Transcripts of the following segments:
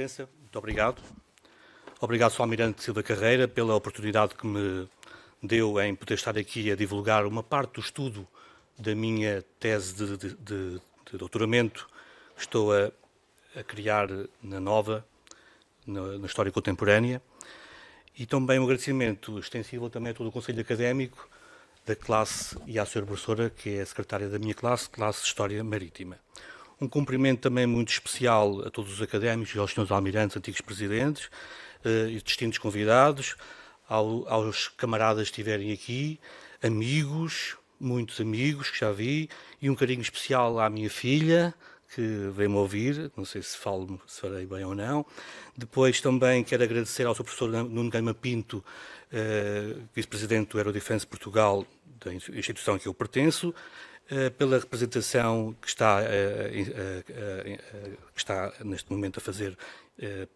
licença, muito obrigado. Obrigado, Sr. Almirante Silva Carreira, pela oportunidade que me deu em poder estar aqui a divulgar uma parte do estudo da minha tese de doutoramento que estou a criar na Nova, na História Contemporânea, e também um agradecimento extensivo também a todo o Conselho Académico da classe e à Sra. Professora, que é a secretária da minha classe de História Marítima. Um cumprimento também muito especial a todos os académicos e aos senhores almirantes, antigos presidentes e distintos convidados, aos camaradas que estiverem aqui, amigos, muitos amigos que já vi, e um carinho especial à minha filha, que veio-me ouvir, não sei se farei bem ou não. Depois também quero agradecer ao Sr. Professor Nuno Gama Pinto, vice-presidente do Aerodefense Portugal, da instituição a que eu pertenço, pela representação que está neste momento a fazer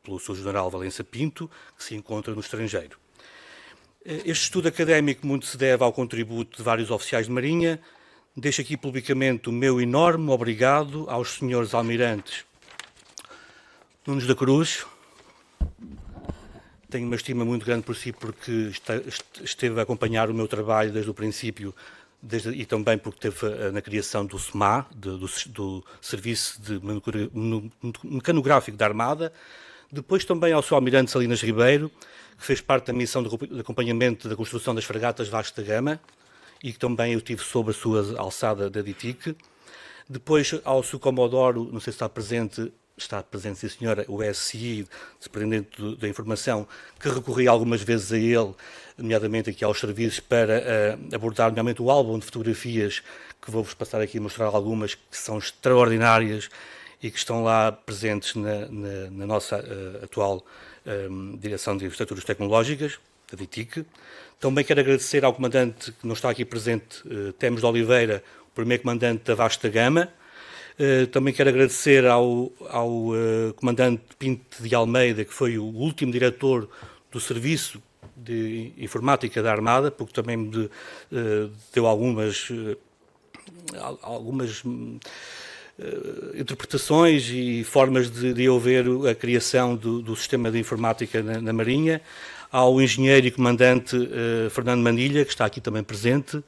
pelo Sr. General Valença Pinto, que se encontra no estrangeiro. Este estudo académico muito se deve ao contributo de vários oficiais de Marinha. Deixo aqui publicamente o meu enorme obrigado aos senhores almirantes Nunes da Cruz. Tenho uma estima muito grande por si porque esteve a acompanhar o meu trabalho desde o princípio e também porque esteve na criação do SMA, do Serviço de Mecanográfico da Armada. Depois também ao Sr. Almirante Salinas Ribeiro, que fez parte da missão de acompanhamento da construção das fragatas Vasco da Gama e que também eu tive sob a sua alçada da DITIC. Depois ao Sr. Comodoro, não sei se está presente sim senhora, o SCI, dependente da informação, que recorri algumas vezes a ele, nomeadamente aqui aos serviços, para abordar nomeadamente o álbum de fotografias, que vou-vos passar aqui a mostrar algumas, que são extraordinárias e que estão lá presentes na nossa atual Direção de Infraestruturas Tecnológicas, da DITIC. Também quero agradecer ao comandante, que não está aqui presente, Temos de Oliveira, o primeiro comandante da Vasco da Gama. Também quero agradecer ao comandante Pinto de Almeida, que foi o último diretor do Serviço de Informática da Armada, porque também me deu algumas interpretações e formas de eu ver a criação do sistema de informática na Marinha. Ao engenheiro e comandante Fernando Manilha, que está aqui também presente.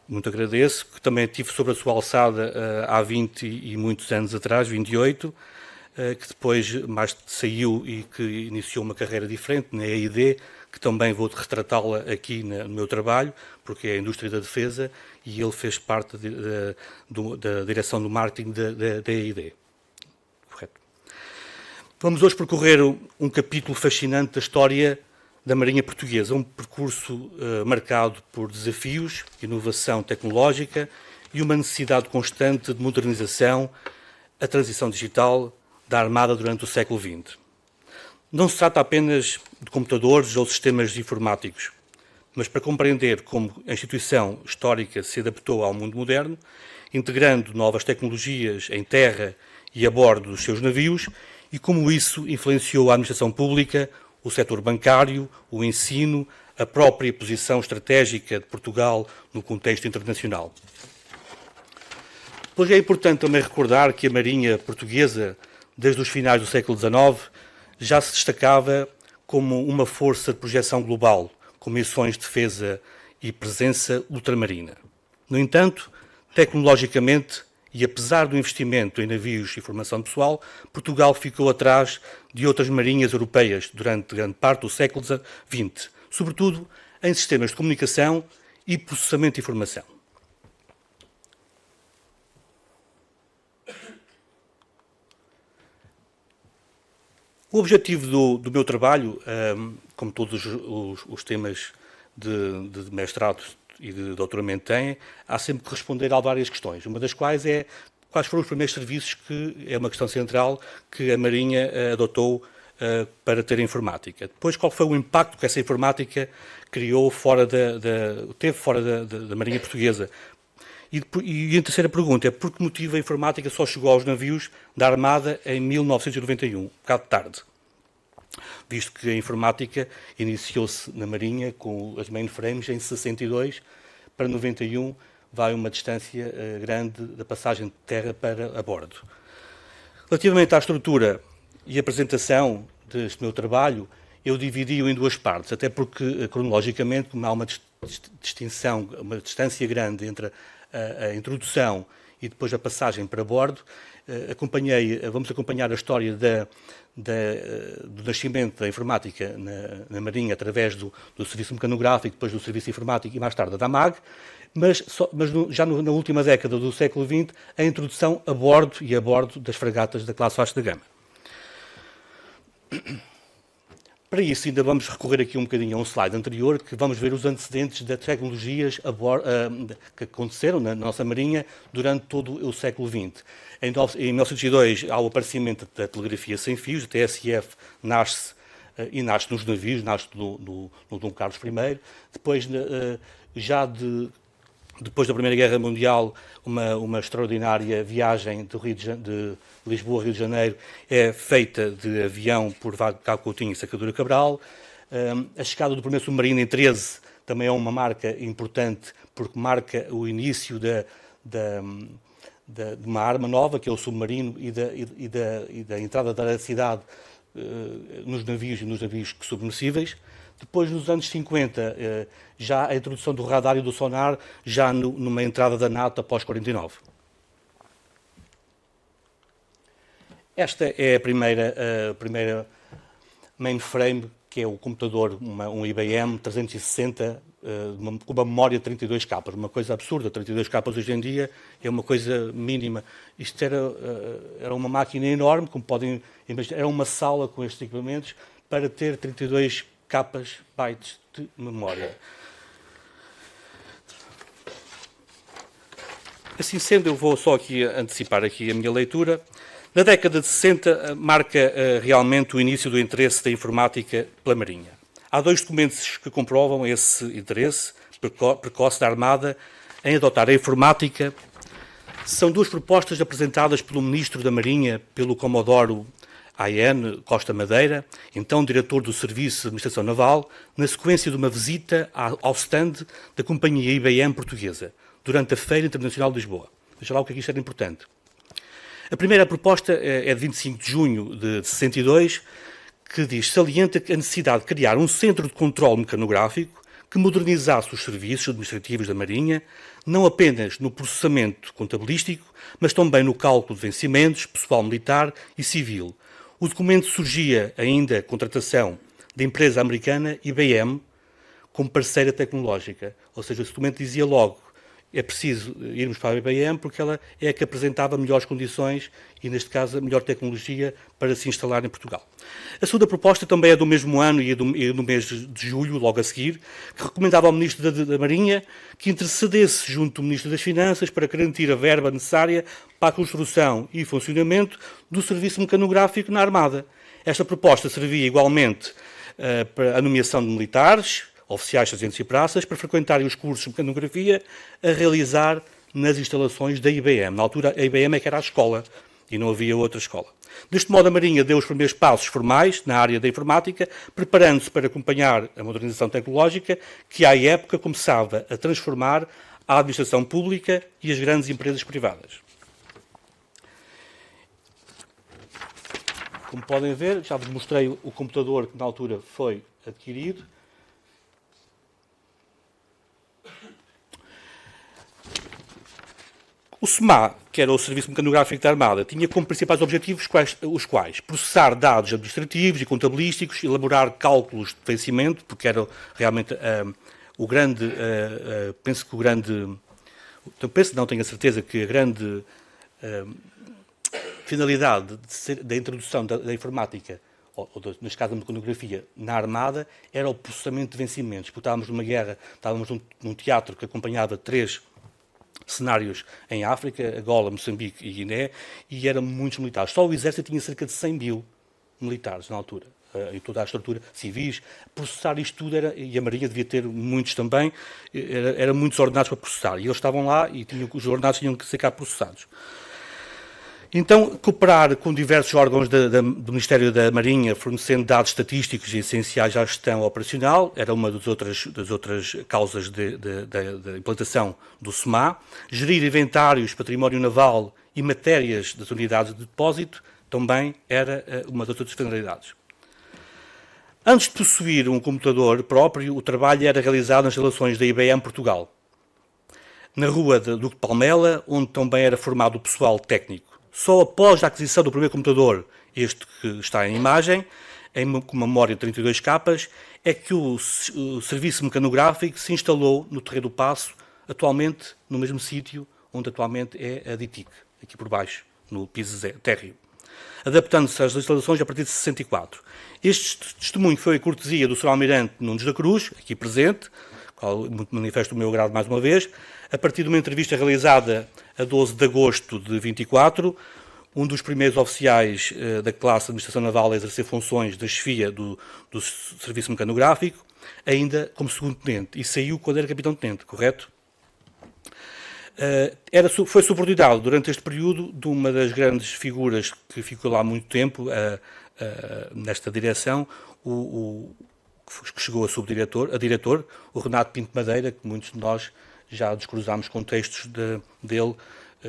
Muito agradeço, que também tive sobre a sua alçada há 20 e muitos anos atrás, 28, que depois mais saiu e que iniciou uma carreira diferente na EID, que também vou retratá-la aqui no meu trabalho, porque é a indústria da defesa e ele fez parte da direção do marketing da EID. Correto. Vamos hoje percorrer um capítulo fascinante da história da Marinha Portuguesa, um percurso marcado por desafios, inovação tecnológica e uma necessidade constante de modernização, a transição digital da Armada durante o século XX. Não se trata apenas de computadores ou sistemas informáticos, mas para compreender como a instituição histórica se adaptou ao mundo moderno, integrando novas tecnologias em terra e a bordo dos seus navios, e como isso influenciou a administração pública, o setor bancário, o ensino, a própria posição estratégica de Portugal no contexto internacional. Pois é importante também recordar que a Marinha Portuguesa, desde os finais do século XIX, já se destacava como uma força de projeção global, com missões de defesa e presença ultramarina. No entanto, tecnologicamente, e apesar do investimento em navios e formação pessoal, Portugal ficou atrás de outras marinhas europeias durante grande parte do século XX, sobretudo em sistemas de comunicação e processamento de informação. O objetivo do meu trabalho, como todos os temas de mestrado e de doutoramento têm, há sempre que responder a várias questões, uma das quais é quais foram os primeiros serviços, que é uma questão central, que a Marinha adotou para ter informática. Depois, qual foi o impacto que essa informática criou teve fora da Marinha Portuguesa. E a terceira pergunta é por que motivo a informática só chegou aos navios da Armada em 1991, um bocado tarde, visto que a informática iniciou-se na Marinha com as mainframes em 62, para 91 vai uma distância grande da passagem de terra para a bordo. Relativamente à estrutura e apresentação deste meu trabalho, eu dividi-o em duas partes, até porque, cronologicamente, como há uma distinção, uma distância grande entre a introdução e depois a passagem para bordo, vamos acompanhar a história do nascimento da informática na Marinha através do Serviço Mecanográfico, depois do Serviço Informático e mais tarde da DAMAG, mas já na última década do século XX, a introdução a bordo das fragatas da classe Vasco da Gama. Para isso, ainda vamos recorrer aqui um bocadinho a um slide anterior, que vamos ver os antecedentes das tecnologias que aconteceram na nossa Marinha durante todo o século XX. Em 1902 há o aparecimento da telegrafia sem fios, a TSF nasce nos navios, nasce no Dom Carlos I. Depois, depois da Primeira Guerra Mundial, uma extraordinária viagem de Lisboa a Rio de Janeiro é feita de avião por Cabo Coutinho e Sacadura Cabral. A chegada do primeiro submarino em 13 também é uma marca importante, porque marca o início de uma arma nova, que é o submarino, e da entrada da cidade nos navios e nos navios submersíveis. Depois, nos anos 50, já a introdução do radar e do sonar, já numa entrada da NATO após 49. Esta é a primeira mainframe, que é o computador, um IBM 360, com uma memória de 32 capas. Uma coisa absurda, 32 capas hoje em dia é uma coisa mínima. Isto era uma máquina enorme, como podem imaginar, era uma sala com estes equipamentos para ter 32 capas, bytes de memória. Assim sendo, eu vou só aqui antecipar aqui a minha leitura. Na década de 60 marca realmente o início do interesse da informática pela Marinha. Há dois documentos que comprovam esse interesse precoce da Armada em adotar a informática. São duas propostas apresentadas pelo Ministro da Marinha, pelo Comodoro A.N. Costa Madeira, então diretor do Serviço de Administração Naval, na sequência de uma visita ao stand da companhia IBM portuguesa, durante a Feira Internacional de Lisboa. Veja lá o que aqui isto era importante. A primeira proposta é de 25 de junho de 62, que salienta a necessidade de criar um centro de controle mecanográfico que modernizasse os serviços administrativos da Marinha, não apenas no processamento contabilístico, mas também no cálculo de vencimentos, pessoal militar e civil. O documento surgia ainda a contratação da empresa americana IBM como parceira tecnológica. Ou seja, esse documento dizia logo, é preciso irmos para a IBM porque ela é a que apresentava melhores condições e, neste caso, a melhor tecnologia para se instalar em Portugal. A segunda proposta também é do mesmo ano e no mês de julho, logo a seguir, que recomendava ao Ministro da Marinha que intercedesse junto do Ministro das Finanças para garantir a verba necessária para a construção e funcionamento do serviço mecanográfico na Armada. Esta proposta servia igualmente para a nomeação de militares, oficiais, sargentos e praças, para frequentarem os cursos de mecanografia a realizar nas instalações da IBM. Na altura, a IBM é que era a escola e não havia outra escola. Deste modo, a Marinha deu os primeiros passos formais na área da informática, preparando-se para acompanhar a modernização tecnológica que, à época, começava a transformar a administração pública e as grandes empresas privadas. Como podem ver, já vos mostrei o computador que, na altura, foi adquirido. O SMA, que era o Serviço Mecanográfico da Armada, tinha como principais objetivos os quais processar dados administrativos e contabilísticos, elaborar cálculos de vencimento, porque era realmente tenho a certeza que a grande finalidade da introdução da informática, ou neste caso da mecanografia, na Armada, era o processamento de vencimentos, porque estávamos numa guerra, estávamos num teatro que acompanhava 3 cenários em África, Angola, Moçambique e Guiné, e eram muitos militares. Só o Exército tinha cerca de 100 mil militares na altura, e toda a estrutura civis. Processar isto tudo e a Marinha devia ter muitos também, eram muitos ordenados para processar, e eles estavam lá e os ordenados tinham que ser cá processados. Então, cooperar com diversos órgãos do Ministério da Marinha, fornecendo dados estatísticos e essenciais à gestão operacional, era uma das outras causas da implantação do SMA. Gerir inventários, património naval e matérias das unidades de depósito, também era uma das outras finalidades. Antes de possuir um computador próprio, o trabalho era realizado nas instalações da IBM Portugal, na rua de Duque de Palmela, onde também era formado o pessoal técnico. Só após a aquisição do primeiro computador, este que está em imagem, com uma memória de 32 capas, é que o serviço mecanográfico se instalou no Terreiro do Paço, atualmente no mesmo sítio onde atualmente é a DITIC, aqui por baixo, no piso térreo, adaptando-se às instalações a partir de 64. Este testemunho foi a cortesia do Sr. Almirante Nunes da Cruz, aqui presente, qual manifesto o meu agrado mais uma vez, a partir de uma entrevista realizada a 12 de agosto de 24, um dos primeiros oficiais da classe de Administração Naval a exercer funções da chefia do Serviço Mecanográfico, ainda como segundo-tenente, e saiu quando era capitão-tenente, correto? Foi subordinado durante este período de uma das grandes figuras que ficou lá há muito tempo nesta direção, que chegou a diretor, o Renato Pinto Madeira, que muitos de nós já descruzámos com textos dele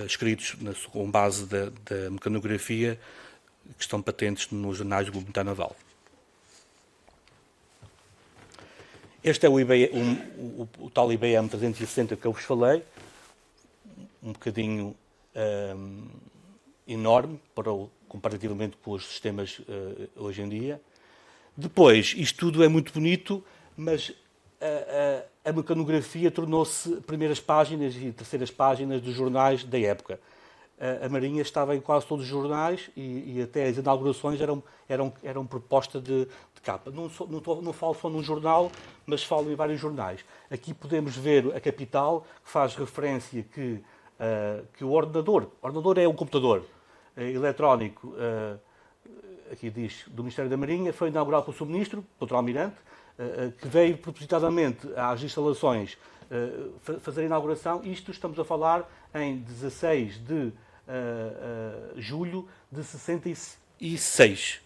escritos com base da mecanografia que estão patentes nos jornais do Grupo Militar Naval. Este é o tal IBM 360 que eu vos falei, um bocadinho enorme comparativamente com os sistemas hoje em dia. Depois, isto tudo é muito bonito, mas a mecanografia tornou-se primeiras páginas e terceiras páginas dos jornais da época. A Marinha estava em quase todos os jornais e até as inaugurações eram proposta de capa. Não falo só num jornal, mas falo em vários jornais. Aqui podemos ver a Capital, que faz referência que o ordenador é um computador eletrónico, aqui diz, do Ministério da Marinha, foi inaugurado pelo Sr. Dr. Almirante, que veio propositadamente às instalações fazer a inauguração. Isto estamos a falar em 16 de julho de 66.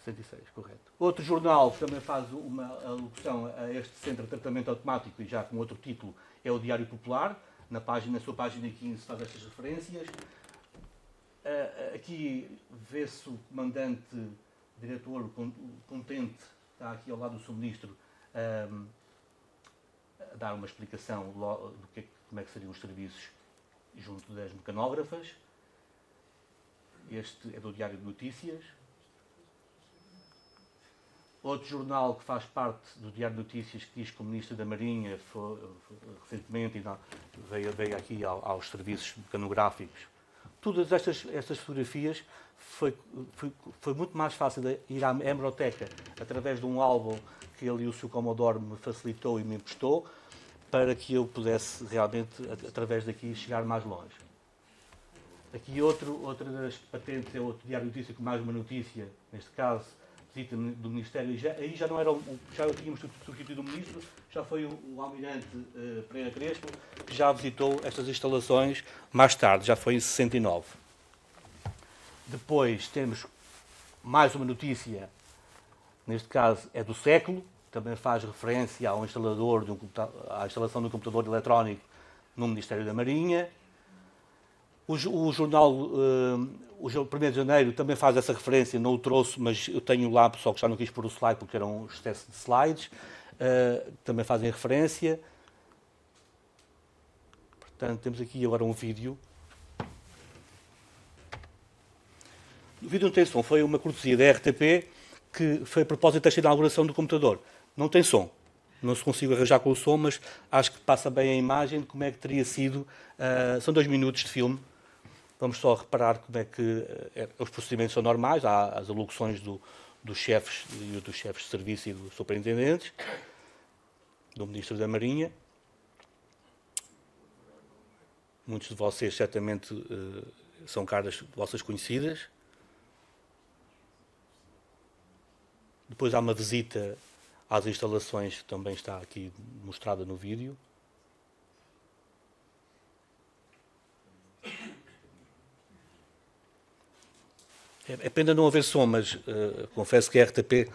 66, correto. Outro jornal que também faz uma alusão a este Centro de Tratamento Automático, e já com outro título, é o Diário Popular. Na sua página 15 faz estas referências. Aqui vê-se o comandante, diretor, contente, está aqui ao lado do Sr. a dar uma explicação como é que seriam os serviços junto das mecanógrafas. Este é do Diário de Notícias. Outro jornal que faz parte do Diário de Notícias, que diz que o Ministro da Marinha recentemente veio aqui aos serviços mecanográficos. Todas estas fotografias foi muito mais fácil de ir à hemeroteca através de um álbum que ele e o Sr. Comodoro me facilitou e me emprestou, para que eu pudesse realmente, através daqui, chegar mais longe. Aqui outra das patentes é outro Diário de Notícias com mais uma notícia, neste caso, visita do Ministério, aí já não era já tínhamos substituído o Ministro, já foi o Almirante Pereira Crespo, que já visitou estas instalações mais tarde, já foi em 69. Depois temos mais uma notícia, neste caso é do século, também faz referência ao instalador à instalação de um computador eletrónico no Ministério da Marinha. O jornal, o 1º de janeiro, também faz essa referência, não o trouxe, mas eu tenho lá, só que já não quis pôr o slide porque era um excesso de slides, também fazem referência. Portanto, temos aqui agora um vídeo. O vídeo não tem som, foi uma cortesia da RTP, que foi a propósito desta inauguração do computador. Não tem som. Não se consigo arranjar com o som, mas acho que passa bem a imagem de como é que teria sido. São 2 minutos de filme. Vamos só reparar como é que os procedimentos são normais. Há as alocuções dos chefes e dos chefes de serviço e dos superintendentes, do Ministro da Marinha. Muitos de vocês certamente são caras vossas conhecidas. Depois há uma visita às instalações que também está aqui mostrada no vídeo. É pena não haver som, mas confesso que a RTP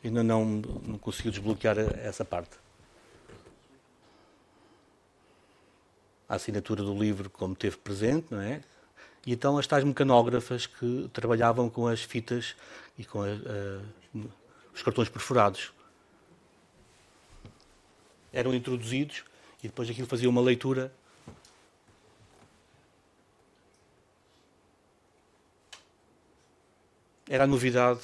ainda não conseguiu desbloquear essa parte. A assinatura do livro, como teve presente, não é? E então as tais mecanógrafas que trabalhavam com as fitas e com os cartões perfurados eram introduzidos e depois aquilo fazia uma leitura. Era a novidade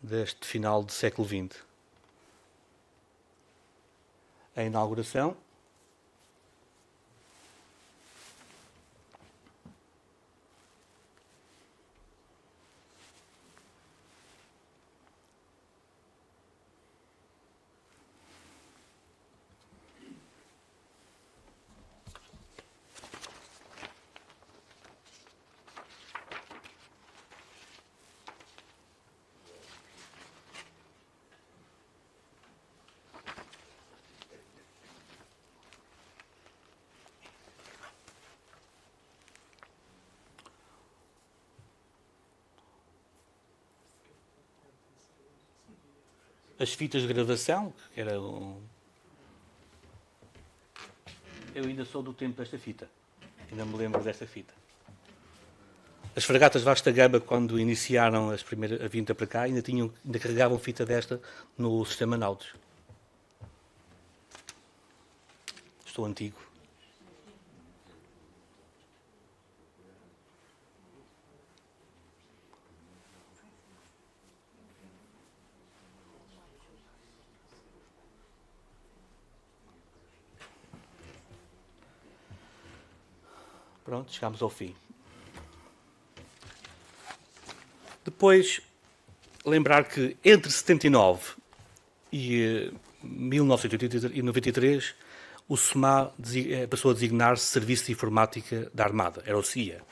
deste final do século XX. A inauguração. As fitas de gravação, que era um... Eu ainda sou do tempo desta fita. Ainda me lembro desta fita. As fragatas Vasta Gama, quando iniciaram a vinda para cá, ainda carregavam fita desta no sistema Nautilus. Estou antigo. Pronto, chegámos ao fim. Depois, lembrar que entre 79 e 1993, o SEMA passou a designar-se Serviço de Informática da Armada, era o CIA,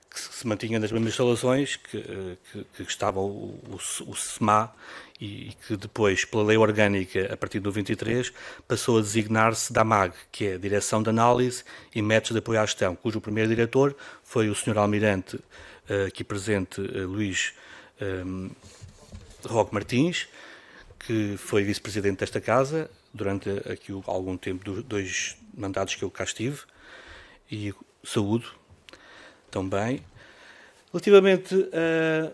que se mantinha nas mesmas instalações que estava o SEMA e que depois, pela lei orgânica, a partir de 93, passou a designar-se DAMAG, que é a Direção de Análise e Métodos de Apoio à Gestão, cujo primeiro diretor foi o Sr. Almirante, aqui presente, Luís Roque Martins, que foi vice-presidente desta casa durante aqui algum tempo, 2 mandatos que eu cá estive, e saúdo também. Relativamente a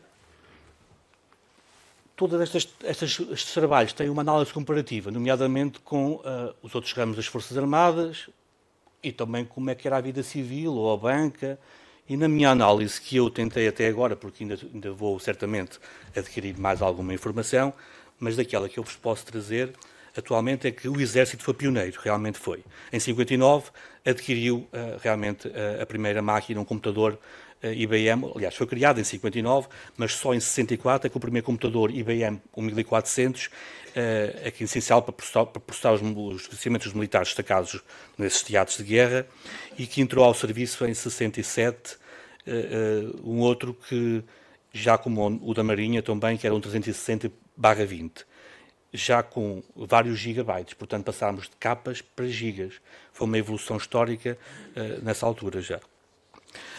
todos estes trabalhos têm uma análise comparativa, nomeadamente com os outros ramos das Forças Armadas e também como é que era a vida civil ou a banca. E na minha análise, que eu tentei até agora, porque ainda vou certamente adquirir mais alguma informação, mas daquela que eu vos posso trazer atualmente é que o Exército foi pioneiro, realmente foi. Em 59 adquiriu realmente a primeira máquina, um computador IBM, aliás, foi criado em 59, mas só em 64 é que o primeiro computador IBM 1400 é que é essencial para processar os procedimentos militares destacados nesses teatros de guerra e que entrou ao serviço em 67, um outro que, já como o da Marinha também, que era um 360/20, já com vários gigabytes, portanto passámos de capas para gigas. Foi uma evolução histórica nessa altura já.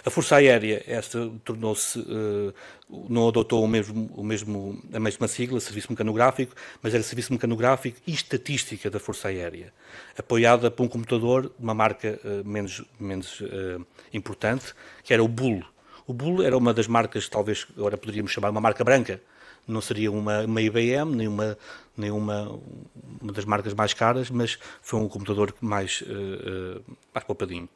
A Força Aérea, esta tornou-se, não adotou a mesma sigla, Serviço Mecanográfico, mas era Serviço Mecanográfico e Estatística da Força Aérea, apoiada por um computador de uma marca menos importante, que era o Bull. O Bull era uma das marcas, talvez agora poderíamos chamar uma marca branca, não seria uma IBM, nem uma das marcas mais caras, mas foi um computador mais poupadinho.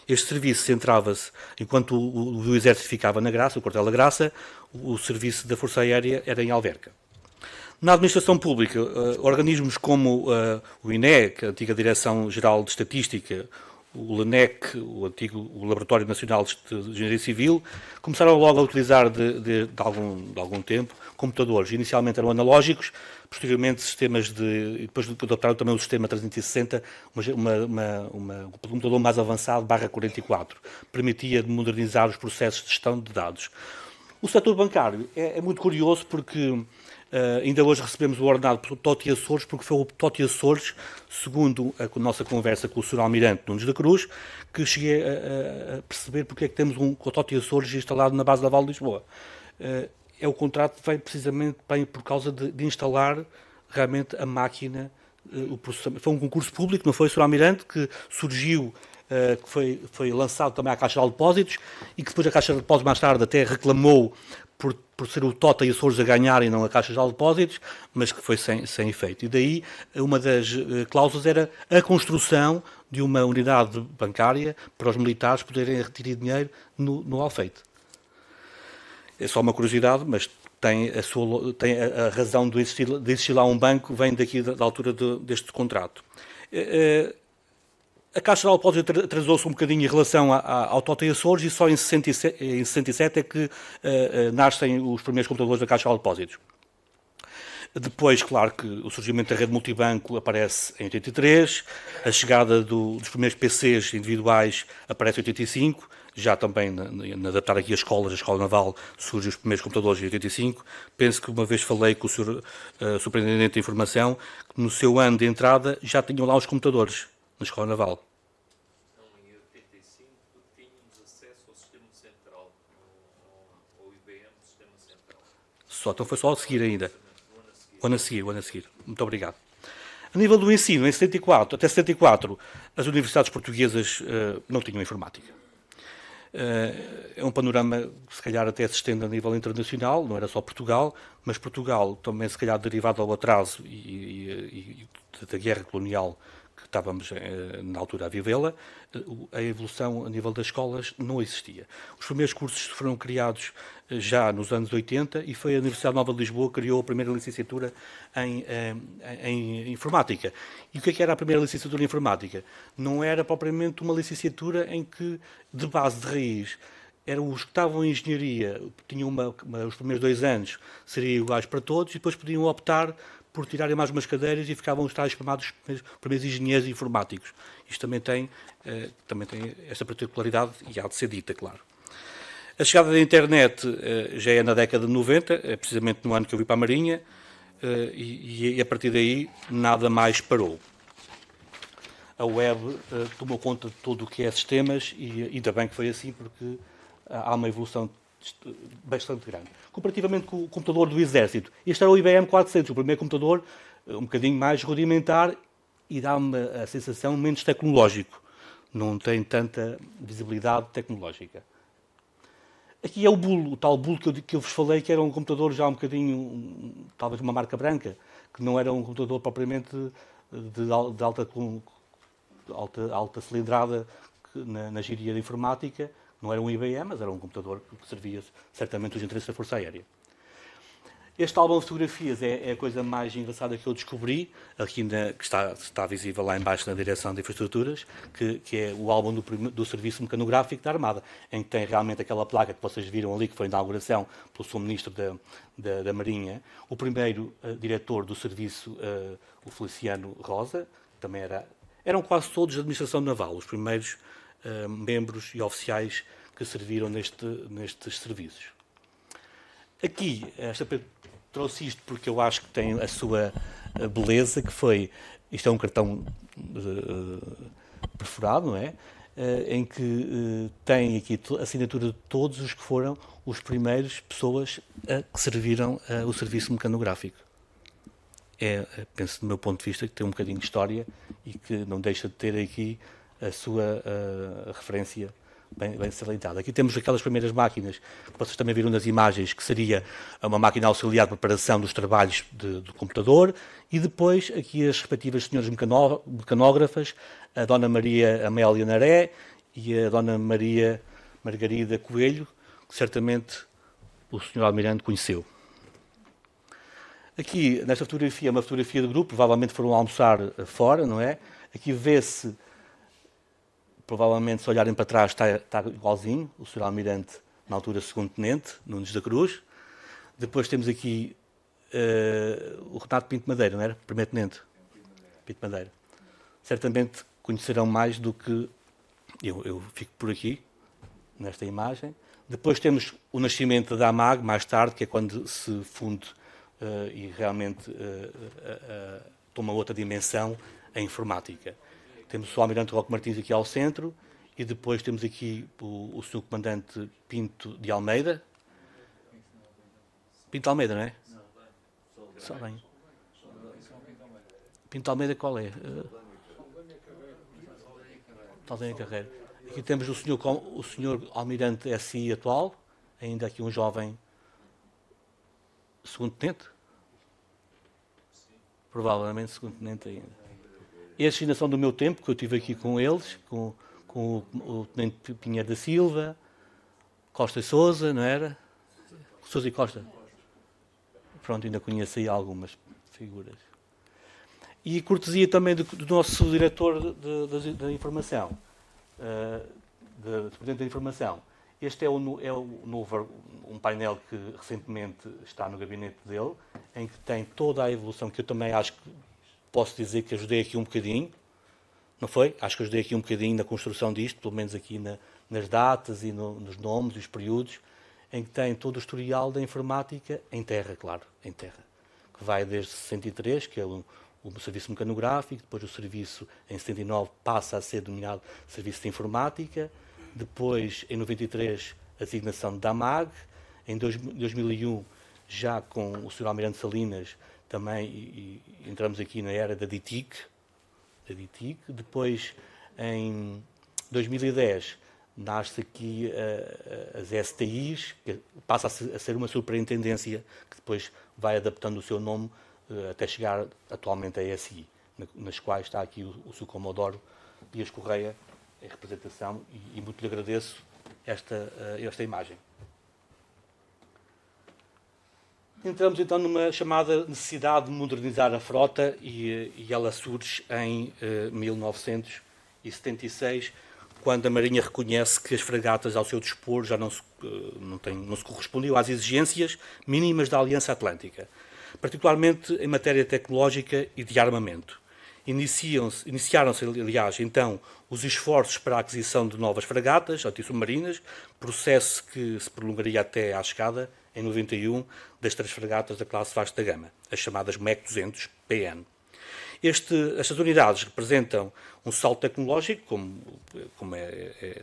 Este serviço centrava-se, enquanto o Exército ficava na Graça, o Quartel da Graça, o serviço da Força Aérea era em Alverca. Na administração pública, organismos como o INE, a antiga Direção-Geral de Estatística, o LENEC, o Laboratório Nacional de Engenharia Civil, começaram logo a utilizar de algum tempo computadores. Inicialmente eram analógicos, posteriormente sistemas e depois adotaram também o sistema 360, um computador mais avançado, /44, permitia modernizar os processos de gestão de dados. O setor bancário é muito curioso porque ainda hoje recebemos o ordenado por Totti Açores, porque foi o Totti Açores, segundo a nossa conversa com o Sr. Almirante Nunes da Cruz, que cheguei a perceber porque é que temos um Totti Açores instalado na base da Val de Lisboa. O contrato veio precisamente bem por causa de instalar realmente a máquina, o processamento. Foi um concurso público, não foi, Sr. Almirante, que surgiu que foi lançado também à Caixa de Depósitos e que depois a Caixa de Depósitos mais tarde até reclamou por ser o Tota e Açores a ganhar e não a Caixa de Depósitos, mas que foi sem efeito. E daí uma das cláusulas era a construção de uma unidade bancária para os militares poderem retirar dinheiro no Alfeite. É só uma curiosidade, mas tem a razão de existir lá um banco, vem daqui da altura deste contrato. A Caixa de Depósitos atrasou-se um bocadinho em relação ao Tota e Açores e só em 67 é que nascem os primeiros computadores da Caixa de Depósitos. Depois, claro que o surgimento da rede multibanco aparece em 83, a chegada dos primeiros PCs individuais aparece em 85, já também na adaptar aqui as escolas, a Escola Naval, surgem os primeiros computadores em 85. Penso que uma vez falei com o Sr. Superintendente de Informação, que no seu ano de entrada já tinham lá os computadores na Escola Naval. Então, em 85 tínhamos acesso ao sistema central, ao IBM Sistema Central. Então foi só a seguir ainda. O ano a seguir. Muito obrigado. A nível do ensino, em 74, até 74, as universidades portuguesas não tinham informática. É um panorama que se calhar até se estende a nível internacional, não era só Portugal, mas Portugal também se calhar derivado ao atraso e da guerra colonial que estávamos na altura a vivê-la, a evolução a nível das escolas não existia. Os primeiros cursos foram criados já nos anos 80 e foi a Universidade Nova de Lisboa que criou a primeira licenciatura em informática. E o que era a primeira licenciatura em informática? Não era propriamente uma licenciatura em que, de base de raiz, eram os que estavam em engenharia, tinham os primeiros 2 anos, seriam iguais para todos e depois podiam optar por tirarem mais umas cadeiras e ficavam os tais chamados primeiros engenheiros informáticos. Isto também tem esta particularidade e há de ser dita, claro. A chegada da internet já é na década de 90, é precisamente no ano que eu vim para a Marinha, e a partir daí nada mais parou. A web tomou conta de tudo o que é sistemas e ainda bem que foi assim, porque há uma evolução bastante grande. Comparativamente com o computador do Exército, este era o IBM 400, o primeiro computador um bocadinho mais rudimentar e dá-me a sensação menos tecnológico. Não tem tanta visibilidade tecnológica. Aqui é o Bull, o tal Bull que eu vos falei, que era um computador já um bocadinho, talvez uma marca branca, que não era um computador propriamente de alta cilindrada na gíria de informática. Não era um IBM, mas era um computador que servia certamente os interesses da Força Aérea. Este álbum de fotografias é a coisa mais engraçada que eu descobri, aqui que está visível lá embaixo na Direção de Infraestruturas, que é o álbum do Serviço Mecanográfico da Armada, em que tem realmente aquela placa que vocês viram ali, que foi a inauguração pelo Sr. Ministro da Marinha. O primeiro diretor do serviço, o Feliciano Rosa, também eram quase todos da Administração Naval, os primeiros membros e oficiais que serviram nestes serviços. Aqui, trouxe isto porque eu acho que tem a sua beleza, que foi, isto é um cartão perfurado, não é? Em que tem aqui a assinatura de todos os que foram os primeiros pessoas que serviram o serviço mecanográfico. Penso, do meu ponto de vista, que tem um bocadinho de história e que não deixa de ter aqui a sua referência bem salientada. Aqui temos aquelas primeiras máquinas que vocês também viram nas imagens, que seria uma máquina auxiliar de preparação dos trabalhos do computador, e depois aqui as respectivas senhoras mecanógrafas, a Dona Maria Amélia Naré e a Dona Maria Margarida Coelho, que certamente o Sr. Almirante conheceu. Aqui, nesta fotografia, é uma fotografia de grupo, provavelmente foram almoçar fora, não é? Aqui vê-se, provavelmente, se olharem para trás, está igualzinho, o Sr. Almirante, na altura, segundo tenente, Nunes da Cruz. Depois temos aqui o Renato Pinto Madeira, não era? Primeiro tenente. Pinto Madeira. Certamente conhecerão mais do que eu fico por aqui, nesta imagem. Depois temos o nascimento da AMAG, mais tarde, que é quando se funde e realmente toma outra dimensão a informática. Temos o Almirante Roque Martins aqui ao centro e depois temos aqui o Sr. Comandante Pinto de Almeida. Pinto de Almeida, não é? Só bem. Pinto de Almeida qual é? Saldanha Carreira. Aqui temos o senhor Almirante SI atual, ainda aqui um jovem segundo tenente. Provavelmente segundo tenente ainda. Estes ainda são do meu tempo, que eu estive aqui com eles, com o tenente Pinheiro da Silva, Costa e Sousa, não era? Sousa e Costa. Pronto, ainda conheço aí algumas figuras. E cortesia também do nosso diretor da informação, do Departamento da Informação. Este é um painel que recentemente está no gabinete dele, em que tem toda a evolução, que eu também acho que posso dizer que ajudei aqui um bocadinho, não foi? Acho que ajudei aqui um bocadinho na construção disto, pelo menos aqui nas datas e nos nomes e os períodos, em que tem todo o historial da informática em terra, claro, em terra, que vai desde 63, que é o serviço mecanográfico, depois o serviço em 79 passa a ser denominado Serviço de Informática, depois em 93 a designação da AMAG, em 2001 já com o Sr. Almirante Salinas também e entramos aqui na era da DITIC, depois em 2010 nasce aqui as STIs, que passa a ser uma superintendência que depois vai adaptando o seu nome até chegar atualmente à SI, nas quais está aqui o Sr. Comodoro Dias Correia em representação e muito lhe agradeço esta imagem. Entramos então numa chamada necessidade de modernizar a frota e ela surge em 1976, quando a Marinha reconhece que as fragatas ao seu dispor já não se correspondiam às exigências mínimas da Aliança Atlântica, particularmente em matéria tecnológica e de armamento. Iniciaram-se, aliás, então, os esforços para a aquisição de novas fragatas antissubmarinas, processo que se prolongaria até à chegada, em 91, das 3 fragatas da classe Vasco da Gama, as chamadas MEC 200 PN. Estas unidades representam um salto tecnológico, como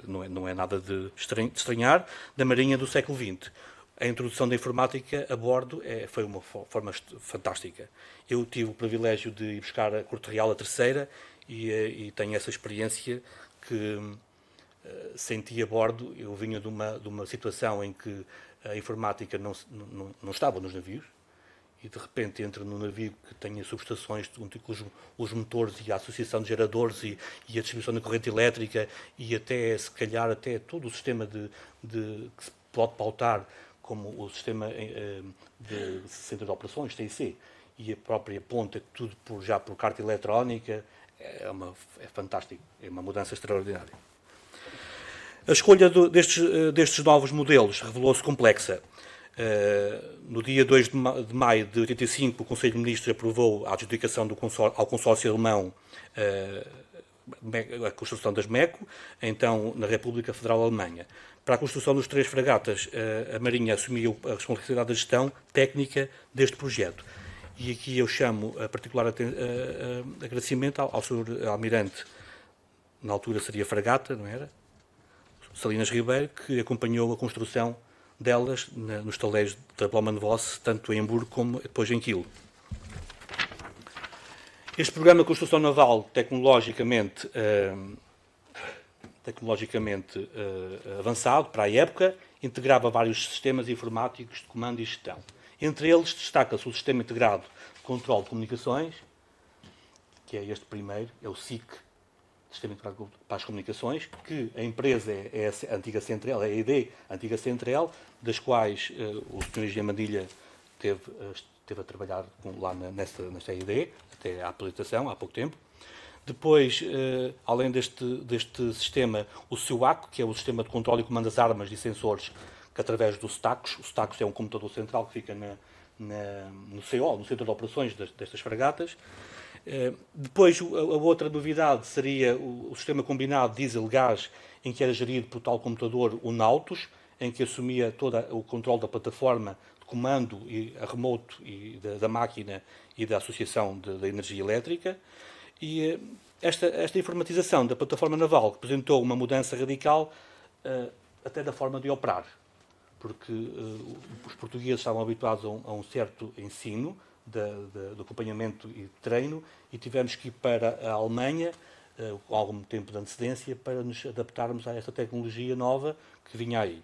não é nada de estranhar, da Marinha do século XX. A introdução da informática a bordo foi uma forma fantástica. Eu tive o privilégio de ir buscar a Corte Real a terceira e tenho essa experiência que senti a bordo. Eu vinha de uma situação em que a informática não estava nos navios e de repente entro num navio que tenha subestações com os motores e a associação de geradores e a distribuição da corrente elétrica e até, se calhar, até todo o sistema que se pode pautar como o sistema de centro de operações, TIC, e a própria ponta, tudo já por carta eletrónica, é fantástico, é uma mudança extraordinária. A escolha destes novos modelos revelou-se complexa. No dia 2 de maio de 85, o Conselho de Ministros aprovou a adjudicação ao consórcio alemão a construção das MECO, então na República Federal Alemanha. Para a construção dos 3 fragatas, a Marinha assumiu a responsabilidade da gestão técnica deste projeto. E aqui eu chamo a particular agradecimento ao Sr. Almirante, na altura seria fragata, não era? Salinas Ribeiro, que acompanhou a construção delas nos taleiros da Bloemen Voss, tanto em Hamburgo como depois em Kiel. Este programa de construção naval, tecnologicamente avançado para a época, integrava vários sistemas informáticos de comando e gestão. Entre eles destaca-se o Sistema Integrado de Controlo de Comunicações, que é este primeiro, é o SIC, Sistema Integrado para as Comunicações, que a empresa é a antiga Central, é a ED, a antiga Central, das quais o Sr. Engenheiro Mandilha esteve a trabalhar lá nesta ED, até à apresentação, há pouco tempo. Depois, além deste sistema, o SUAC, que é o Sistema de Controlo e Comando das Armas e Sensores, que através do STACOS, o STACOS é um computador central que fica no CO, no Centro de Operações destas fragatas. Depois, a outra novidade seria o sistema combinado diesel-gás, em que era gerido por tal computador, o Nautus, em que assumia todo o controle da plataforma de comando e a remoto da máquina e da associação da energia elétrica. E esta informatização da plataforma naval representou uma mudança radical até da forma de operar, porque os portugueses estavam habituados a um certo ensino de acompanhamento e de treino, e tivemos que ir para a Alemanha com algum tempo de antecedência para nos adaptarmos a esta tecnologia nova que vinha aí.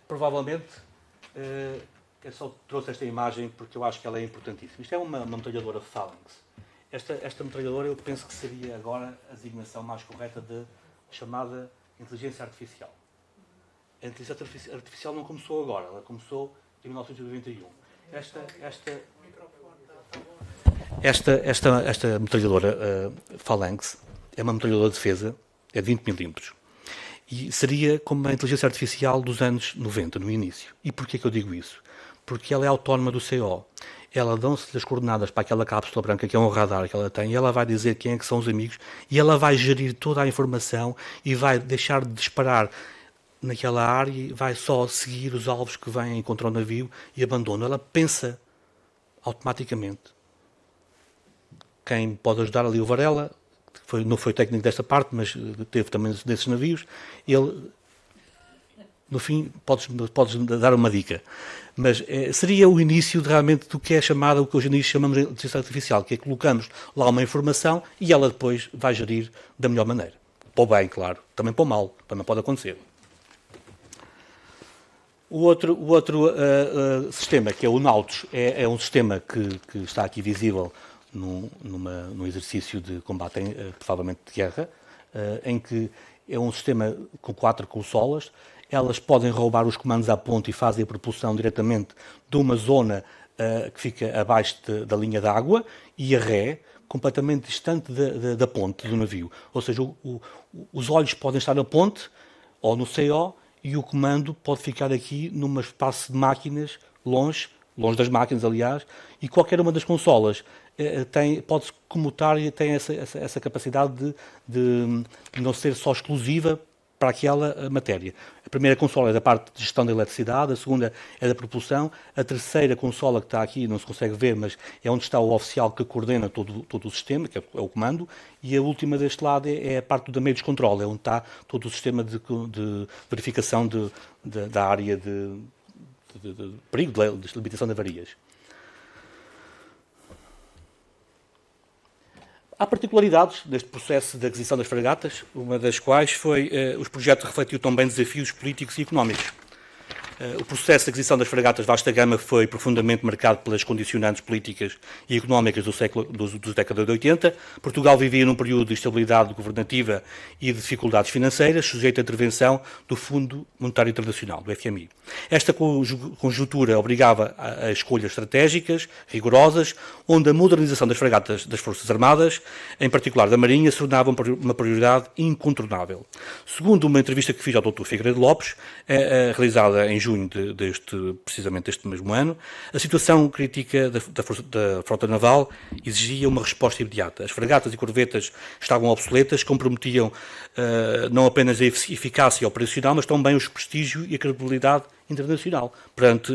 Provavelmente, eu só trouxe esta imagem porque eu acho que ela é importantíssima. Isto é uma metralhadora Phalanx. Esta metralhadora eu penso que seria agora a designação mais correta de chamada inteligência artificial. A inteligência artificial não começou agora, ela começou em 1991. Esta metralhadora Phalanx é uma metralhadora de defesa, é de 20 milímetros. E seria como a inteligência artificial dos anos 90, no início. E porquê que eu digo isso? Porque ela é autónoma do CO. Ela dão-se as coordenadas para aquela cápsula branca, que é um radar que ela tem, e ela vai dizer quem é que são os amigos, e ela vai gerir toda a informação e vai deixar de disparar naquela área e vai só seguir os alvos que vêm contra o navio e abandona. Ela pensa automaticamente. Quem pode ajudar ali o Varela, não foi técnico desta parte, mas teve também desses navios, ele, no fim, podes dar uma dica. Mas seria o início realmente do que é chamado, o que hoje em dia chamamos de inteligência artificial, que é que colocamos lá uma informação e ela depois vai gerir da melhor maneira. Para o bem, claro. Também para o mal. Também pode acontecer. O outro sistema, que é o Nautos, é um sistema que está aqui visível num exercício de combate, provavelmente de guerra, em que é um sistema com 4 consolas. Elas podem roubar os comandos à ponte e fazem a propulsão diretamente de uma zona que fica abaixo da linha d'água e a ré, completamente distante da ponte do navio. Ou seja, os olhos podem estar na ponte ou no CO e o comando pode ficar aqui num espaço de máquinas longe das máquinas, aliás, e qualquer uma das consolas pode-se comutar e tem essa capacidade de não ser só exclusiva para aquela matéria. A primeira consola é da parte de gestão da eletricidade, a segunda é da propulsão, a terceira consola que está aqui, não se consegue ver, mas é onde está o oficial que coordena todo o sistema, que é o comando, e a última deste lado é a parte do damage control, é onde está todo o sistema de verificação da área de perigo, de limitação de avarias. Há particularidades deste processo de aquisição das fragatas, uma das quais foi os projetos refletiu também desafios políticos e económicos. O processo de aquisição das fragatas vasta gama foi profundamente marcado pelas condicionantes políticas e económicas dos décadas de 80. Portugal vivia num período de instabilidade governativa e de dificuldades financeiras, sujeito à intervenção do Fundo Monetário Internacional, do FMI. Esta conjuntura obrigava a escolhas estratégicas, rigorosas, onde a modernização das fragatas das Forças Armadas, em particular da Marinha, se tornava uma prioridade incontornável. Segundo uma entrevista que fiz ao Dr. Figueiredo Lopes, realizada em junho precisamente deste mesmo ano, a situação crítica da frota naval exigia uma resposta imediata. As fragatas e corvetas estavam obsoletas, comprometiam não apenas a eficácia operacional, mas também o prestígio e a credibilidade internacional perante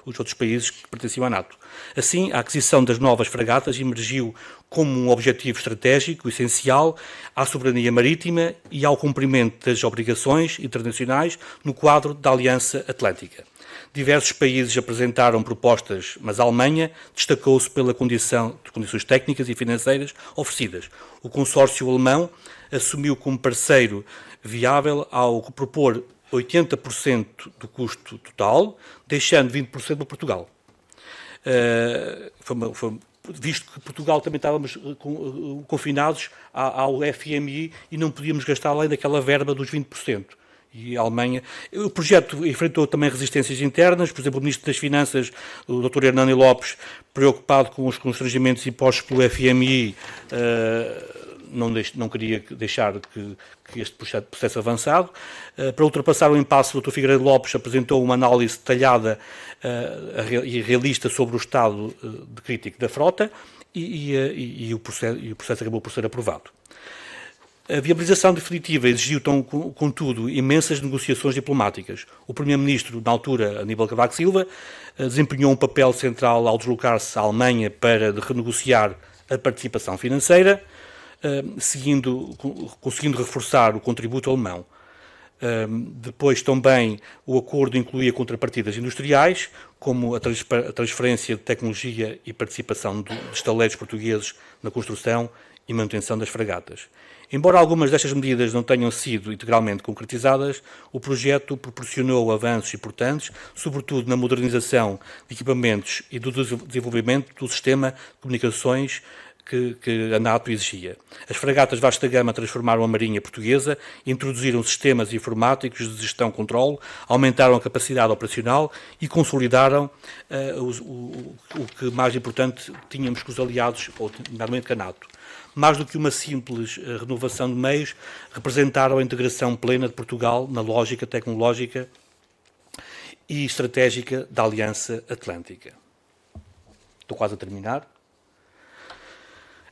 os outros países que pertenciam à NATO. Assim, a aquisição das novas fragatas emergiu como um objetivo estratégico essencial à soberania marítima e ao cumprimento das obrigações internacionais no quadro da Aliança Atlântica. Diversos países apresentaram propostas, mas a Alemanha destacou-se pela condições técnicas e financeiras oferecidas. O consórcio alemão assumiu como parceiro viável ao propor 80% do custo total, deixando 20% para Portugal. Visto que Portugal também estávamos confinados ao FMI e não podíamos gastar além daquela verba dos 20%. E a Alemanha... O projeto enfrentou também resistências internas, por exemplo, o Ministro das Finanças, o Dr. Hernani Lopes, preocupado com os constrangimentos impostos pelo FMI, não queria deixar que este processo avançado. Para ultrapassar o impasse, o Dr. Figueiredo Lopes apresentou uma análise detalhada e realista sobre o estado de crítico da frota e o processo acabou por ser aprovado. A viabilização definitiva exigiu, contudo, imensas negociações diplomáticas. O Primeiro-Ministro, na altura, Aníbal Cavaco Silva, desempenhou um papel central ao deslocar-se à Alemanha para renegociar a participação financeira, conseguindo reforçar o contributo alemão. Depois também o acordo incluía contrapartidas industriais, como a transferência de tecnologia e participação de estaleiros portugueses na construção e manutenção das fragatas. Embora algumas destas medidas não tenham sido integralmente concretizadas, o projeto proporcionou avanços importantes, sobretudo na modernização de equipamentos e do desenvolvimento do sistema de comunicações que a NATO exigia. As fragatas vasta gama transformaram a marinha portuguesa, introduziram sistemas informáticos de gestão-controle, aumentaram a capacidade operacional e consolidaram o que mais importante tínhamos com os aliados, ou nomeadamente com a NATO. Mais do que uma simples renovação de meios, representaram a integração plena de Portugal na lógica tecnológica e estratégica da Aliança Atlântica. Estou quase a terminar.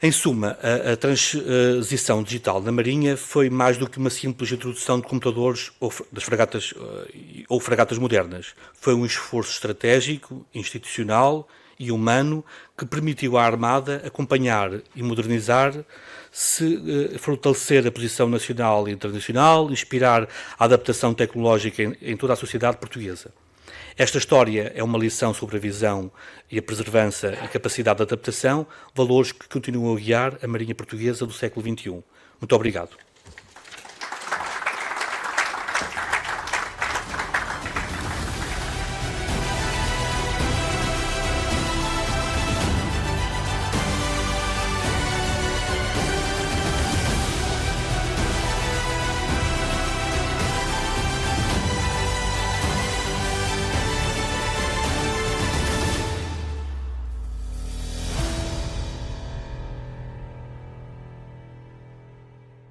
Em suma, a transição digital na Marinha foi mais do que uma simples introdução de computadores das fragatas ou fragatas modernas. Foi um esforço estratégico, institucional e humano que permitiu à Armada acompanhar e modernizar-se, fortalecer a posição nacional e internacional, inspirar a adaptação tecnológica em toda a sociedade portuguesa. Esta história é uma lição sobre a visão e a perseverança e capacidade de adaptação, valores que continuam a guiar a Marinha Portuguesa do século XXI. Muito obrigado.